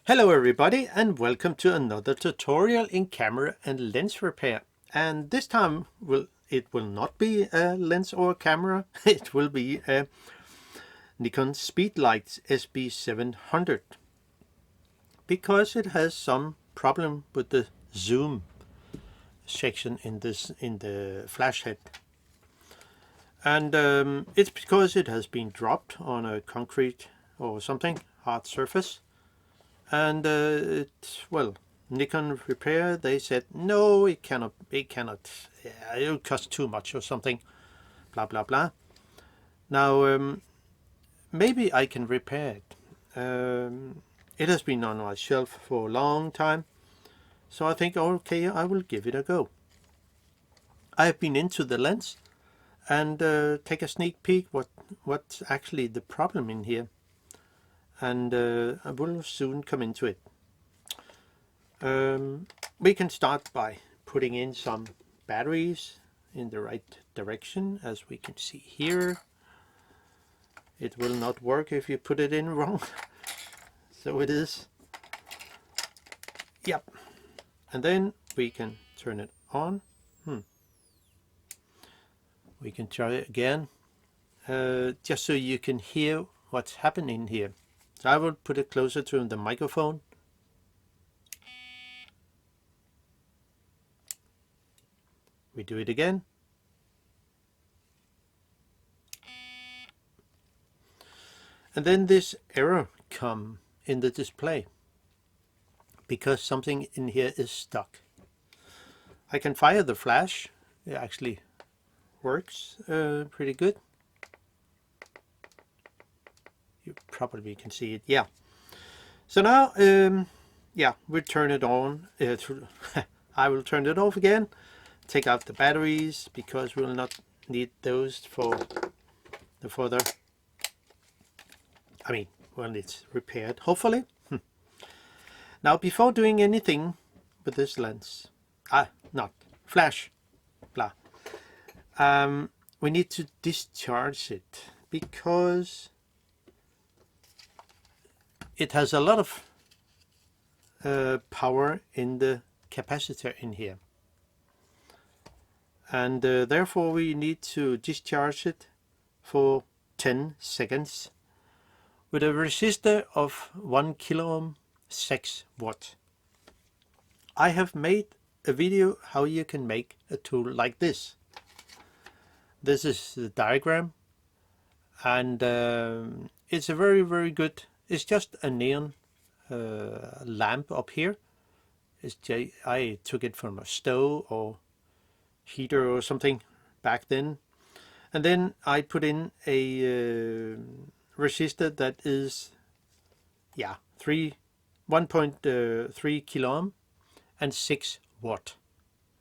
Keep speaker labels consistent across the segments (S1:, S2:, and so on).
S1: Hello everybody and welcome to another tutorial in camera and lens repair. And this time it will not be a lens or a camera, it will be a Nikon Speedlights SB 700 because it has some problem with the zoom section in the flash head. And it's because it has been dropped on a concrete or something hard surface. And Nikon repair, they said no, it cannot, it'll cost too much or something, blah blah blah. Now maybe I can repair it. It has been on my shelf for a long time, so I think okay, I will give it a go. I have been into the lens and take a sneak peek what's actually the problem in here. And I will soon come into it. We can start by putting in some batteries in the right direction, as we can see here. It will not work if you put it in wrong. So it is. Yep. And then we can turn it on. We can try it again, just so you can hear what's happening here. I will put it closer to the microphone. We do it again. And then this error comes in the display because something in here is stuck. I can fire the flash. It actually works pretty good. You probably can see it, yeah. So now, yeah, we'll turn it on. I will turn it off again, take out the batteries because we'll not need those for the further, when it's repaired, hopefully. Now, before doing anything with this lens, not flash, blah, we need to discharge it because it has a lot of power in the capacitor in here, and therefore we need to discharge it for 10 seconds with a resistor of 1 kilo ohm, 6 watt. I have made a video how you can make a tool like this. This is the diagram, and it's a very good. It's just a neon lamp up here. I took it from a stove or heater or something back then. And then I put in a resistor that is 1.3 kilo ohm and 6 watt.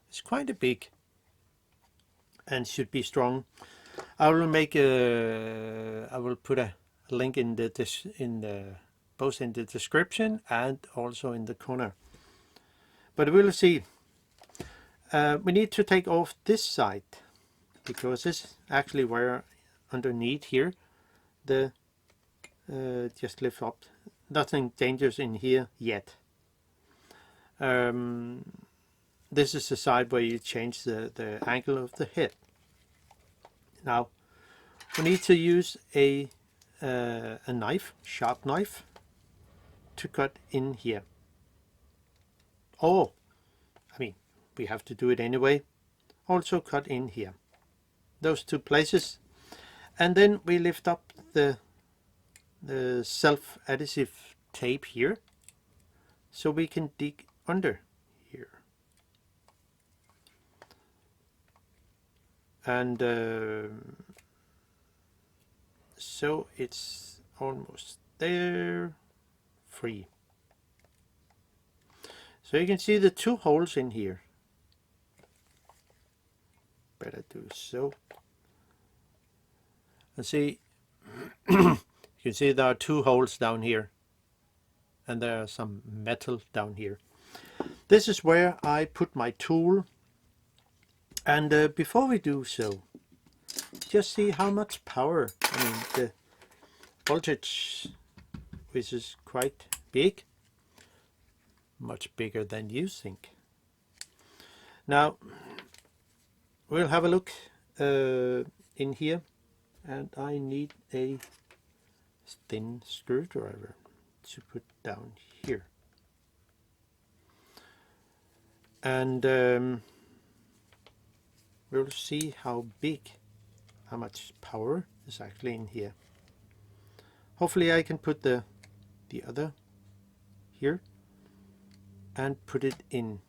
S1: It's quite a big and should be strong. I will put a link in both in the description and also in the corner. But we'll see. We need to take off this side because this is actually where underneath here the just lift up. Nothing dangerous in here yet. This is the side where you change the angle of the head. Now we need to use a knife, sharp knife, to cut in here. We have to do it anyway. Also cut in here, those two places, and then we lift up the self-adhesive tape here, so we can dig under here, and so it's almost there, free. So you can see the two holes in here. Better do so. And see, you can see there are two holes down here, and there are some metal down here. This is where I put my tool. And before we do so, just see how much power, the voltage, which is quite big, much bigger than you think. Now we'll have a look in here, and I need a thin screwdriver to put down here. And we'll see how much power is actually in here. Hopefully I can put the other here and put it in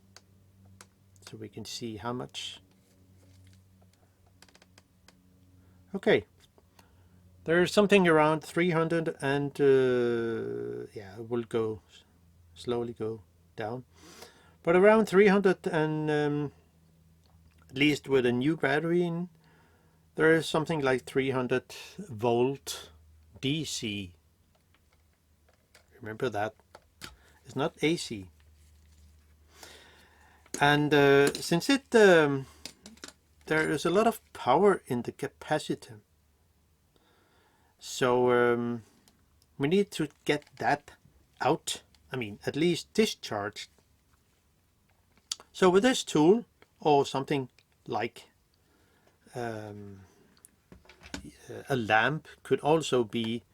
S1: so we can see how much. Okay, there's something around 300, and yeah, it will slowly go down, but around 300, and at least with a new battery in, there is something like 300 volt DC. Remember that, it's not AC. And since there is a lot of power in the capacitor, so we need to get that out, I mean at least discharged. So with this tool, or something like a lamp could also be,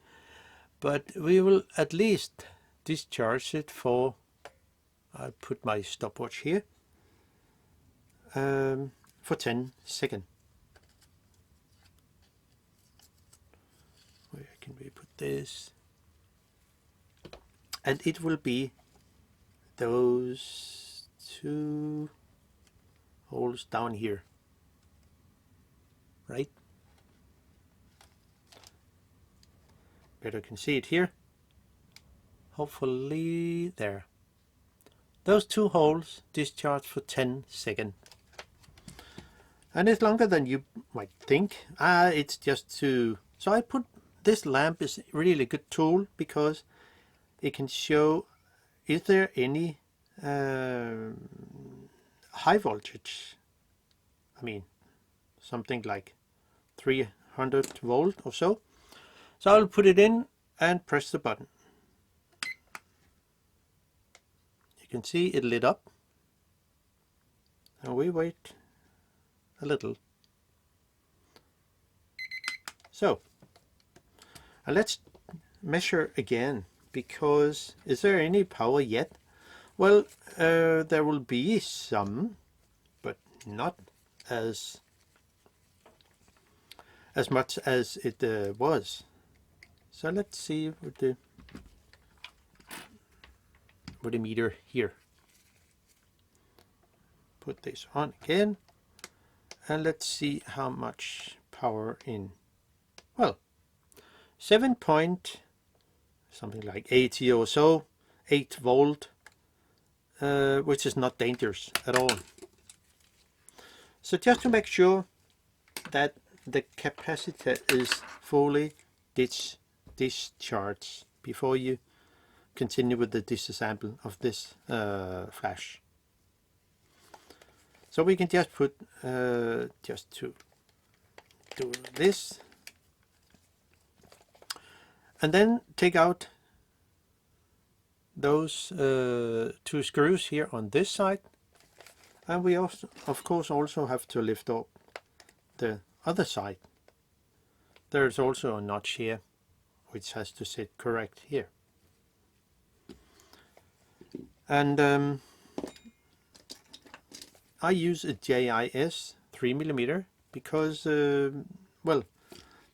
S1: but we will at least discharge it for, I'll put my stopwatch here, for 10 seconds. Where can we put this? And it will be those two holes down here, right? Better can see it here. Hopefully there. Those two holes discharge for 10 seconds. And it's longer than you might think. It's just to... So I put... This lamp is really a good tool because it can show is there any high voltage. I mean, something like 300 volt or so. So I'll put it in and press the button. You can see it lit up. And we wait a little. So, and let's measure again, because is there any power yet? Well, there will be some, but not as much as it was. So let's see with the meter here. Put this on again, and let's see how much power in. Well, 7 point something like 80 or so, 8 volt, which is not dangerous at all. So just to make sure that the capacitor is fully discharged before you continue with the disassemble of this flash. So we can just put, just to do this, and then take out those 2 screws here on this side, and we also, of course, also have to lift up the other side. There's also a notch here which has to sit correct here, and I use a JIS 3mm because well,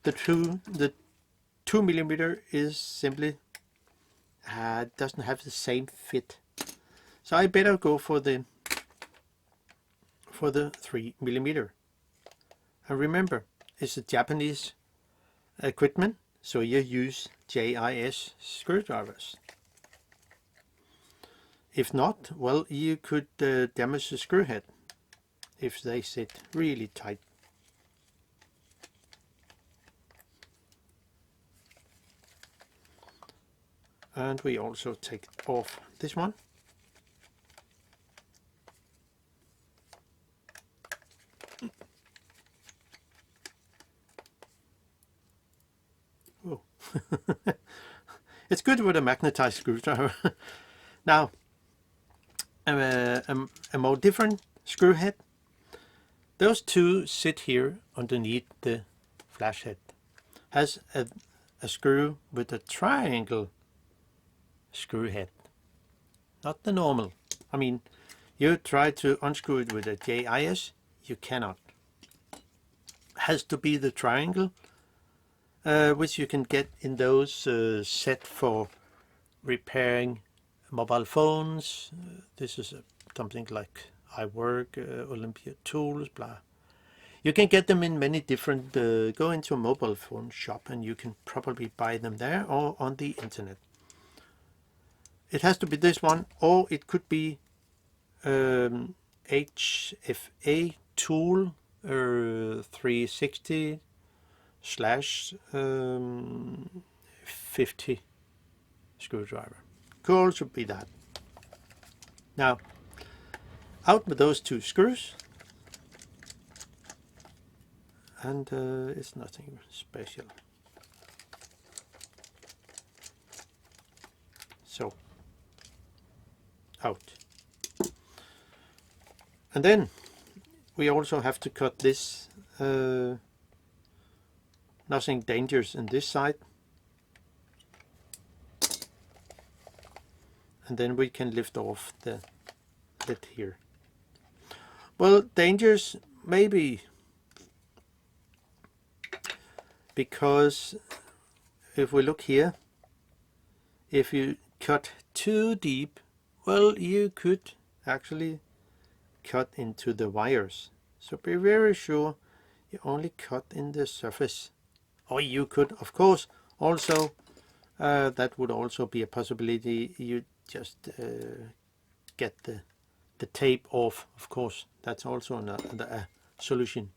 S1: the 2mm is simply doesn't have the same fit, so I better go for the 3mm. And remember, it's a Japanese equipment, so you use JIS screwdrivers. If not, well, you could damage the screw head if they sit really tight. And we also take off this one. Oh. It's good with a magnetized screwdriver. Now, a more different screw head. Those two sit here underneath the flash head. Has a screw with a triangle screw head, not the normal. I mean, you try to unscrew it with a JIS, you cannot. Has to be the triangle, which you can get in those set for repairing mobile phones. This is something like iWork, Olympia Tools, blah. You can get them in many different, go into a mobile phone shop and you can probably buy them there or on the internet. It has to be this one, or it could be HEPA tool 360 slash 50 screwdriver. Could also be that. Now, out with those two screws. And it's nothing special. So, out. And then we also have to cut this. Nothing dangerous in this side. And then we can lift off the lid here. Well, dangerous maybe, because if we look here, if you cut too deep, well, you could actually cut into the wires. So be very sure you only cut in the surface. Or you could, of course, also, that would also be a possibility, you just get the tape off, of course. That's also a solution.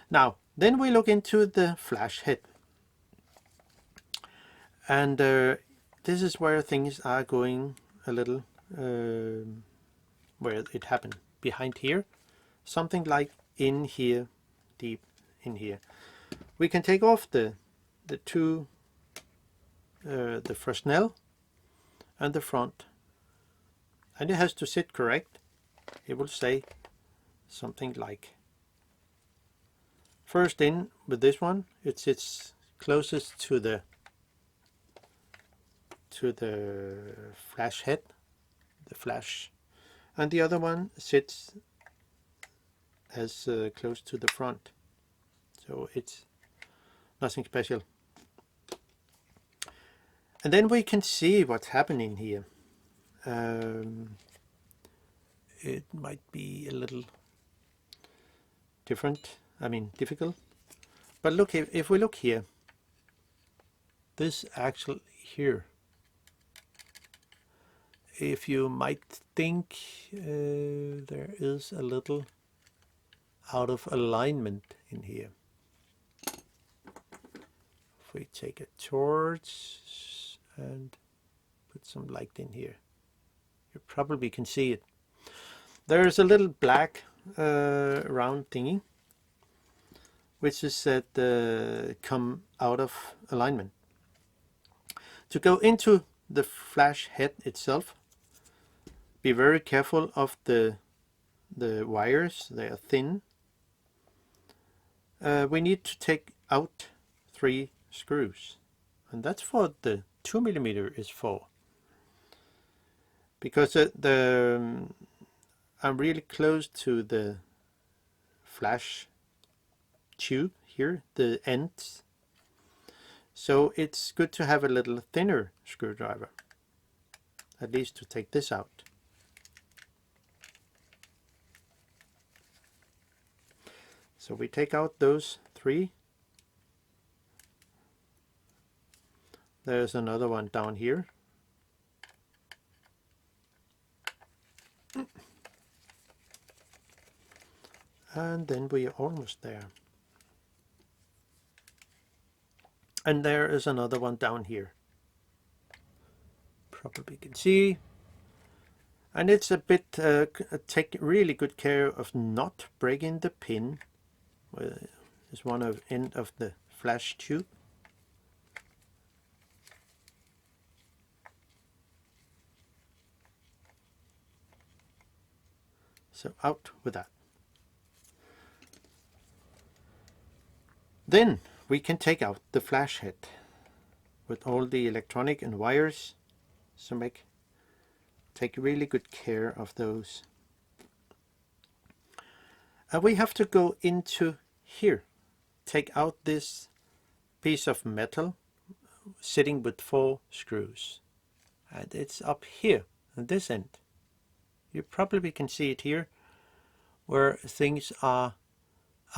S1: Now, then we look into the flash head. And this is where things are going a little, where it happened. Behind here, something like in here, deep in here. We can take off the two, the Fresnel and the front. And it has to sit correct. It will say something like, first in with this one, it sits closest to the flash head, the flash, and the other one sits as close to the front. So it's nothing special. And then we can see what's happening here. It might be a little different, I mean difficult. But look, if we look here, this axle here, if you might think there is a little out of alignment in here. If we take a torch and put some light in here, you probably can see it. There's a little black round thingy, which is that come out of alignment. To go into the flash head itself, be very careful of the wires. They are thin. We need to take out 3 screws, and that's what the 2mm is for. Because I'm really close to the flash tube here, the ends. So it's good to have a little thinner screwdriver, at least to take this out. So we take out those 3. There's another one down here. And then we are almost there. And there is another one down here. Probably can see. And it's a bit, take really good care of not breaking the pin. Is one of end of the flash tube. So out with that. Then we can take out the flash head with all the electronic and wires. So take really good care of those. And we have to go into here, take out this piece of metal sitting with 4 screws. And it's up here on this end. You probably can see it here where things are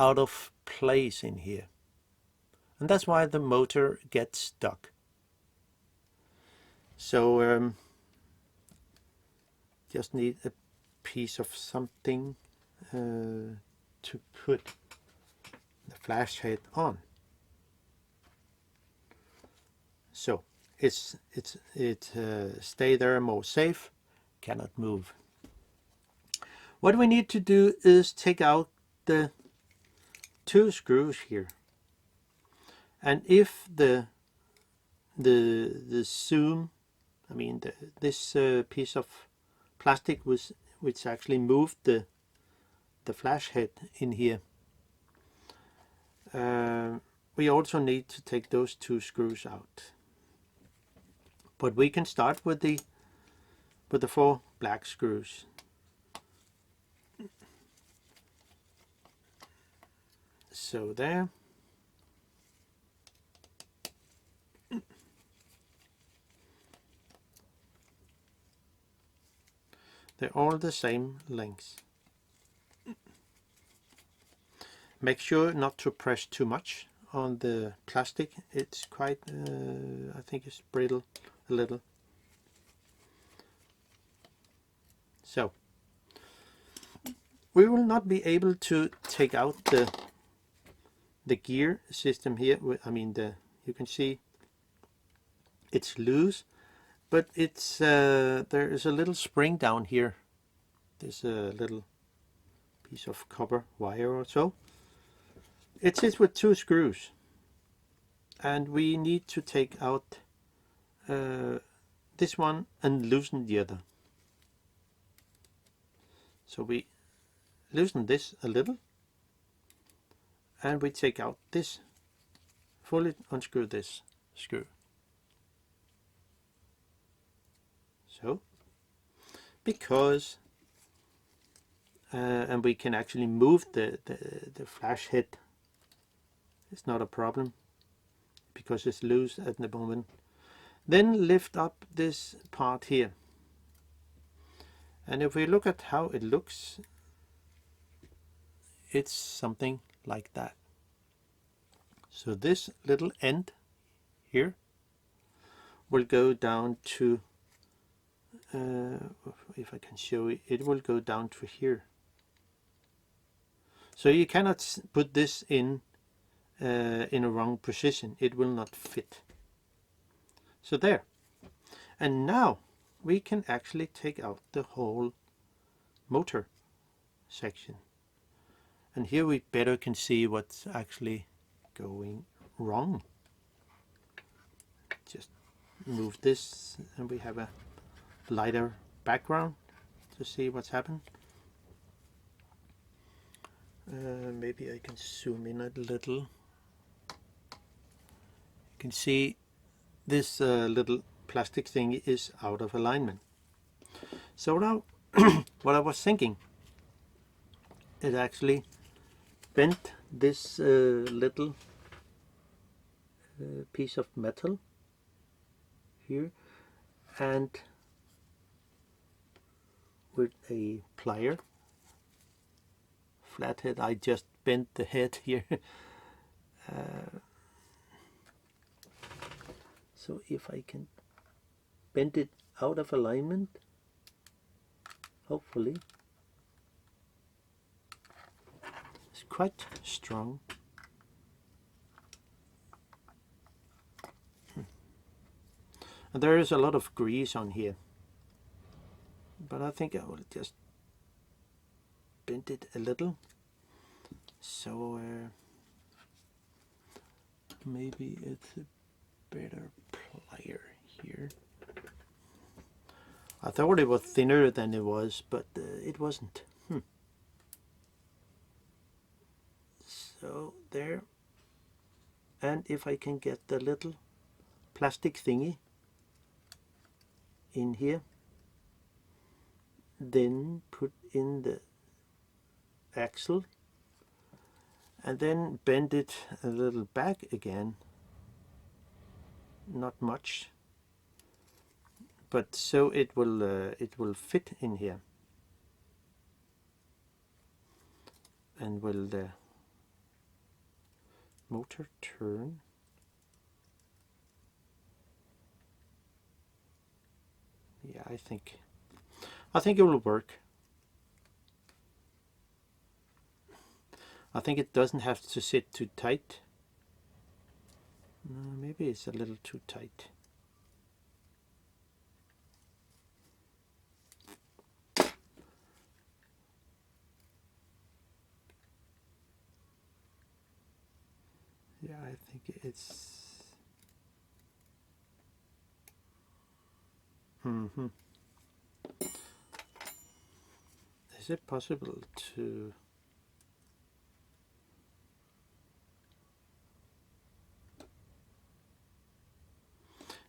S1: out of place in here. And that's why the motor gets stuck. So just need a piece of something to put the flash head on. So it stay there more safe, cannot move. What we need to do is take out the 2 screws here, and if the zoom, I mean this piece of plastic which actually moved the flash head in here, we also need to take those 2 screws out. But we can start with the 4 black screws. So there. They're all the same length. Make sure not to press too much on the plastic. It's quite, I think it's brittle a little. So we will not be able to take out the gear system here. I mean, you can see it's loose, but it's there is a little spring down here. There's a little piece of copper wire or so. It sits with 2 screws, and we need to take out this one and loosen the other. So we loosen this a little, and we take out this, fully unscrew this screw. So, because and we can actually move the flash head. It's not a problem because it's loose at the moment. Then lift up this part here, and if we look at how it looks, it's something like that. So this little end here will go down to, if I can show it, it will go down to here. So you cannot put this in a wrong position. It will not fit. So there. And now we can actually take out the whole motor section. And here we better can see what's actually going wrong. Just move this, and we have a lighter background to see what's happened. Maybe I can zoom in a little. You can see this little plastic thing is out of alignment. So now what I was thinking, it actually bent this little piece of metal here, and with a plier, flathead, I just bent the head here. So if I can bend it out of alignment, hopefully. It's quite strong. And there is a lot of grease on here, but I think I will just bend it a little. So maybe it's a better plier here. I thought it was thinner than it was, but it wasn't. So there, and if I can get the little plastic thingy in here, then put in the axle and then bend it a little back again, not much, but so it will fit in here. And will the motor turn? Yeah, I think it will work. I think it doesn't have to sit too tight. Maybe it's a little too tight. Yeah, I think it's... Is it possible to...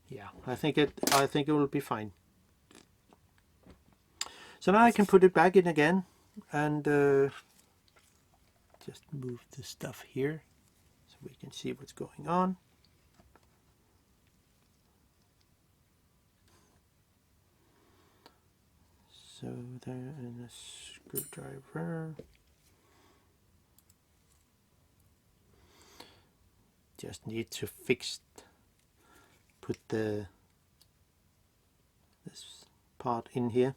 S1: Yeah, I think it will be fine. So now I can put it back in again and just move the stuff here so we can see what's going on. So there, and a screwdriver. Just need to put this part in here.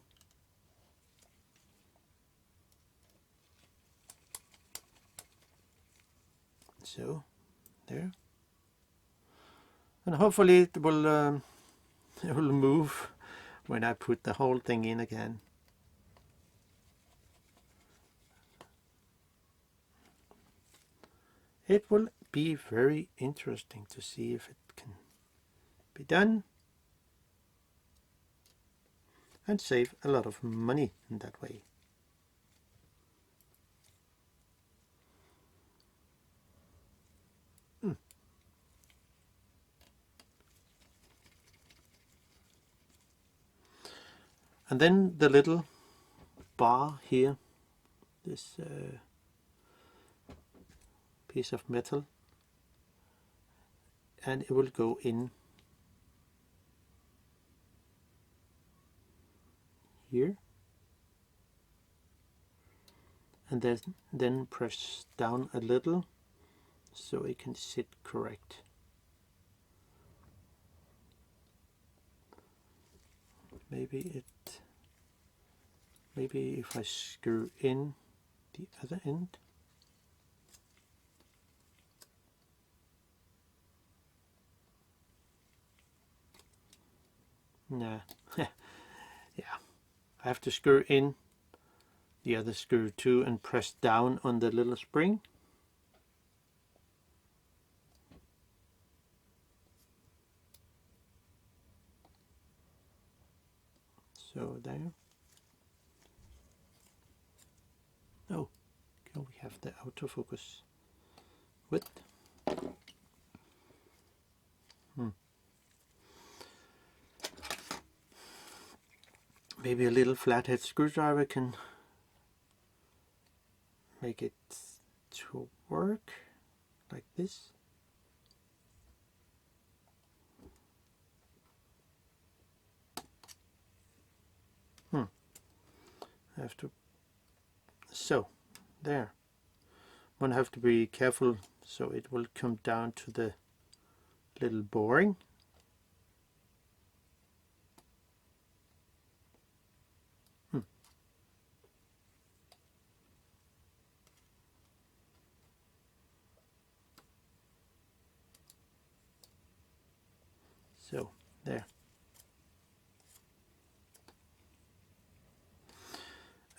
S1: So there, and hopefully it will move when I put the whole thing in again. It will be very interesting to see if it can be done and save a lot of money in that way. And then the little bar here, this piece of metal, and it will go in here, and then press down a little so it can sit correct. Maybe if I screw in the other end. Nah. Yeah, I have to screw in the other screw too and press down on the little spring. So there. Oh, can we have the autofocus width? Maybe a little flathead screwdriver can make it to work like this. I have to, so there. One have to be careful so it will come down to the little boring. So there.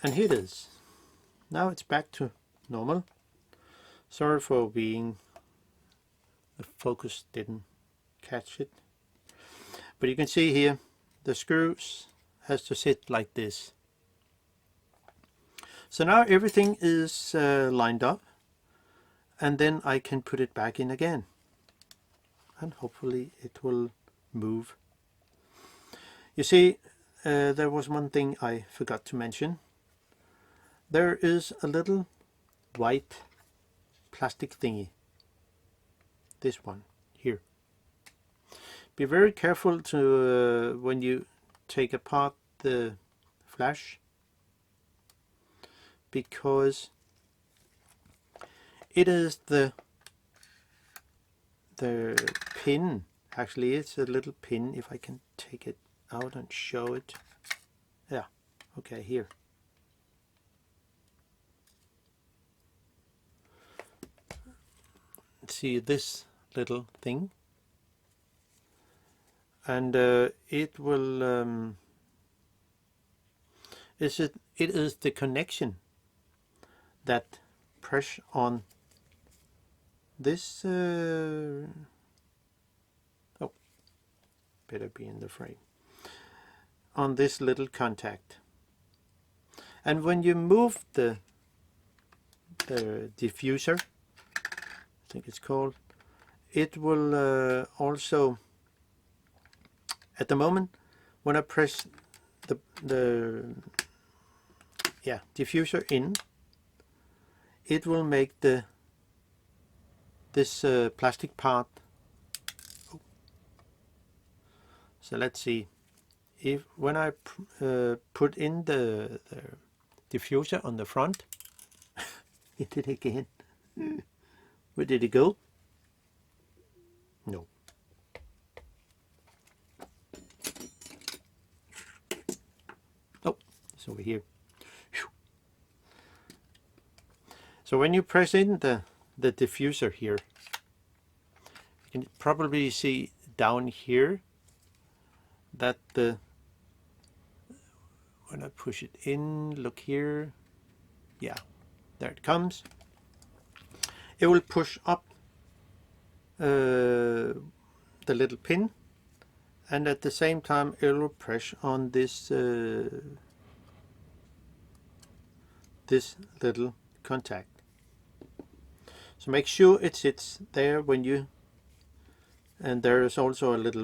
S1: And here it is. Now it's back to normal. Sorry for being, the focus didn't catch it. But you can see here the screws has to sit like this. So now everything is lined up, and then I can put it back in again, and hopefully it will move. You see, there was one thing I forgot to mention. There is a little white plastic thingy, this one here. Be very careful to when you take apart the flash, because it is the pin. Actually, it's a little pin. If I can take it out and show it. Yeah, okay, here. See this little thing, and it will it is the connection that press on this oh, better be in the frame, on this little contact. And when you move the diffuser, I think it's called, it will also, at the moment when I press the diffuser in, it will make this plastic part. So let's see, if when I put in the diffuser on the front, it did it again. Where did it go? No. Oh, it's over here. So when you press in the diffuser here, you can probably see down here that when I push it in, look here, yeah, there it comes. It will push up the little pin, and at the same time it will press on this this little contact. So make sure it sits there when you, and there is also a little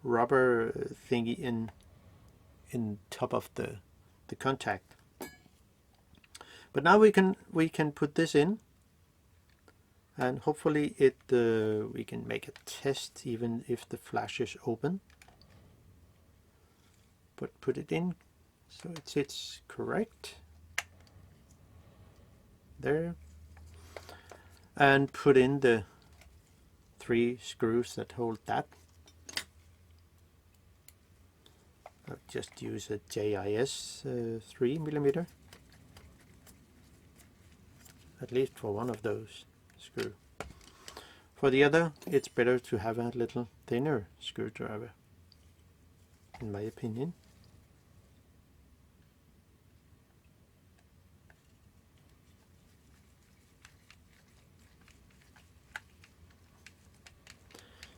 S1: rubber thingy in top of the contact. But now we can put this in, and hopefully it we can make a test even if the flash is open. But put it in so it sits correct there, and put in the 3 screws that hold that. I'll just use a JIS 3mm, at least for one of those screw. For the other, it's better to have a little thinner screwdriver, in my opinion.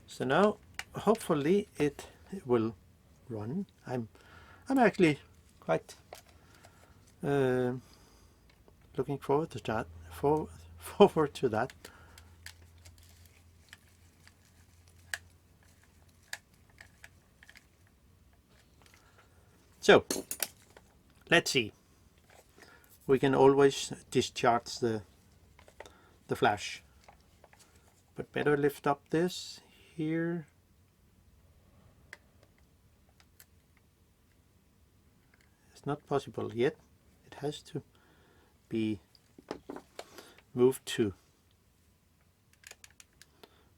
S1: So now, hopefully, it will run. I'm actually quite looking forward to that. Forward to that. So let's see. We can always discharge the flash, but better lift up this here. It's not possible yet. It has to be moved to.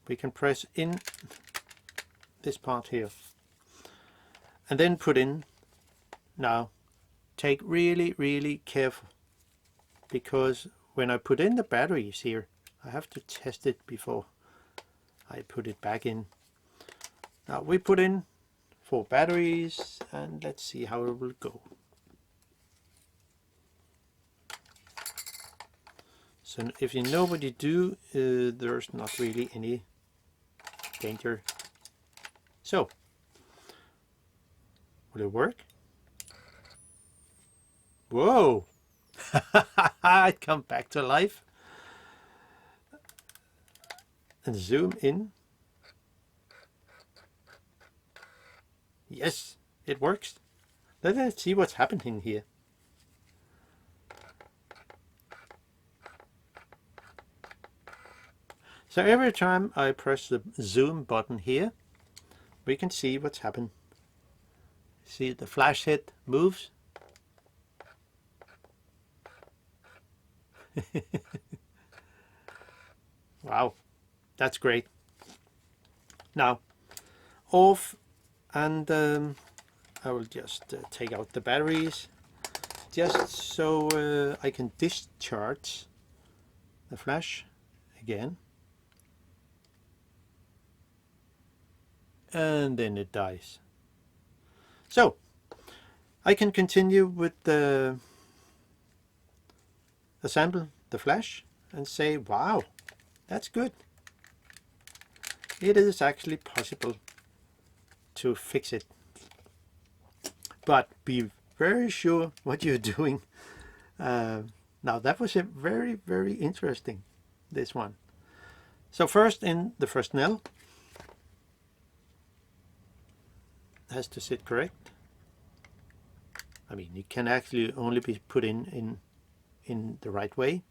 S1: We can press in this part here and then put in. Now take really careful, because when I put in the batteries here, I have to test it before I put it back in. Now we put in 4 batteries, and let's see how it will go. So if you know what you do, there's not really any danger. So will it work? Whoa! It come back to life. and zoom in. Yes, it works. Let's see what's happening here. So every time I press the zoom button here, we can see what's happened. See the flash head moves. Wow, that's great. Now off, and I will just take out the batteries just so I can discharge the flash again, and then it dies. So I can continue with the assemble the flash and say, wow, that's good. It is actually possible to fix it, but be very sure what you're doing. Now that was a very interesting, this one. So first, in the first nail has to sit correct. I mean, it can actually only be put in the right way.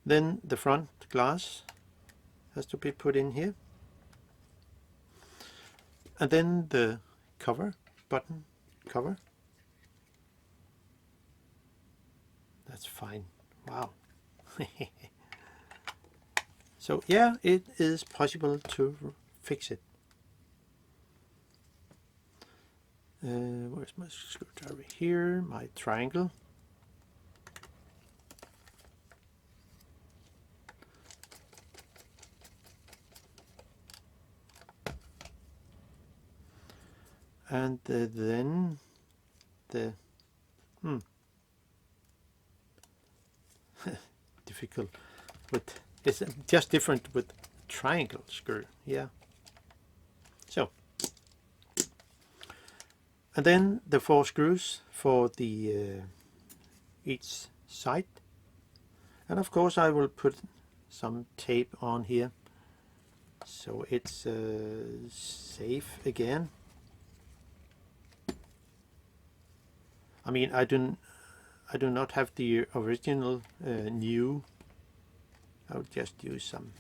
S1: Then the front glass has to be put in here, and then the cover button cover. That's fine. Wow. So yeah, it is possible to fix it. Where's my screwdriver? Here, my triangle. And then the difficult with, it's just different with triangle screw. Yeah. So, and then the 4 screws for the each side, and of course I will put some tape on here so it's safe again. I mean, I do not have the original new. I'll just use some.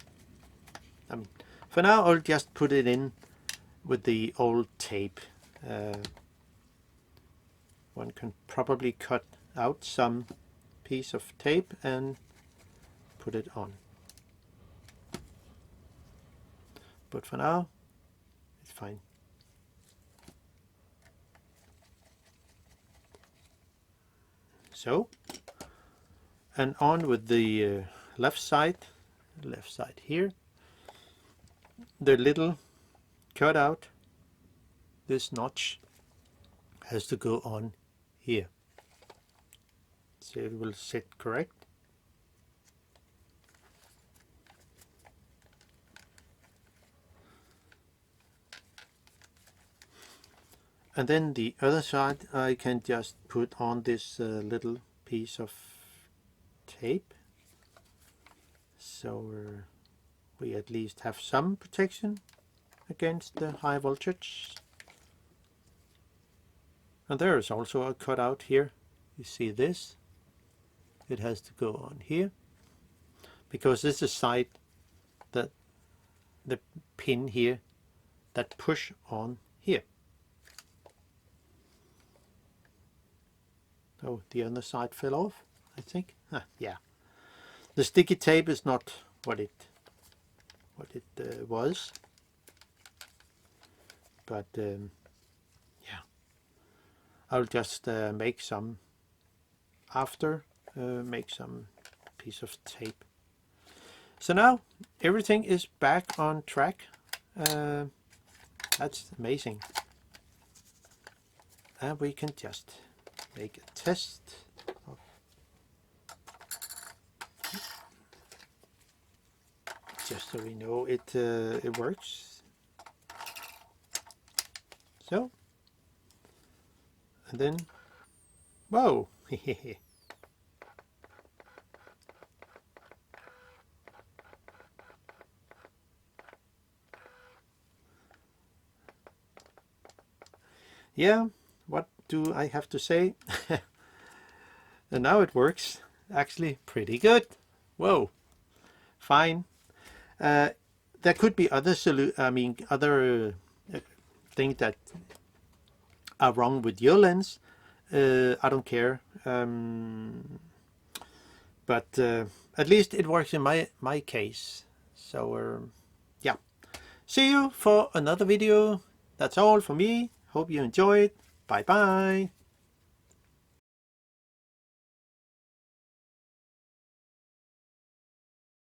S1: I mean, for now I'll just put it in with the old tape. One can probably cut out some piece of tape and put it on. But for now, it's fine. So, and on with the left side here. The little cutout, this notch has to go on here, so it will sit correct. And then the other side I can just put on this little piece of tape, so we at least have some protection against the high voltage. And there is also a cutout here. You see this? It has to go on here, because this is side that the pin here that push on here. Oh, the other side fell off, I think. Yeah, the sticky tape is not what it was, but yeah, I'll just make some after, make some piece of tape. So now everything is back on track. That's amazing. And we can just make a test of just so we know it works. So, and then, whoa. yeah, what do I have to say? And now it works actually pretty good. Whoa, fine. There could be other other things that are wrong with your lens. I don't care. But at least it works in my case. So yeah, see you for another video. That's all for me. Hope you enjoyed. Bye bye.